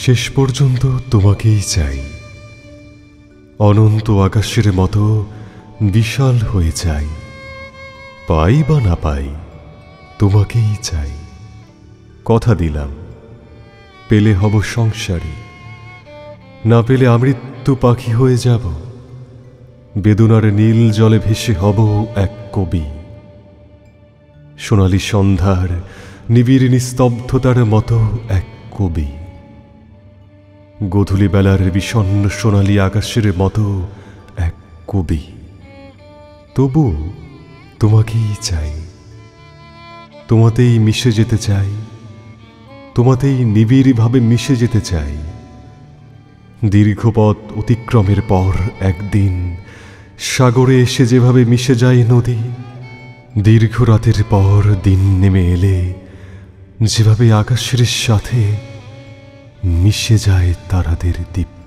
শেষ পর্যন্ত তোমাকেই চাই, অনন্ত আকাশের মতো বিশাল হয়ে যাই। পাই বা না পাই, তোমাকেই চাই। কথা দিলাম, পেলে হব সংসারী, না পেলে আমৃত্যু পাখি হয়ে যাব। বেদনার নীল জলে ভেসে হব এক কবি, সোনালি সন্ধ্যার নিবিড় নিস্তব্ধতার মতো এক কবি, গোধূলি বেলার বিষণ্ণ সোনালি আকাশের মতো এক কবি। তবু তোমাকেই চাই, তোমাতেই মিশে যেতে চাই, তোমাতেই নিবিড়ভাবে মিশে যেতে চাই। দীর্ঘ পথ অতিক্রমের পর একদিন সাগরে এসে যেভাবে মিশে যায় নদী, দীর্ঘ রাতের পর দিন নেমে এলে যেভাবে আকাশের সাথে মিশে যায় তারাদের দীপ্তি।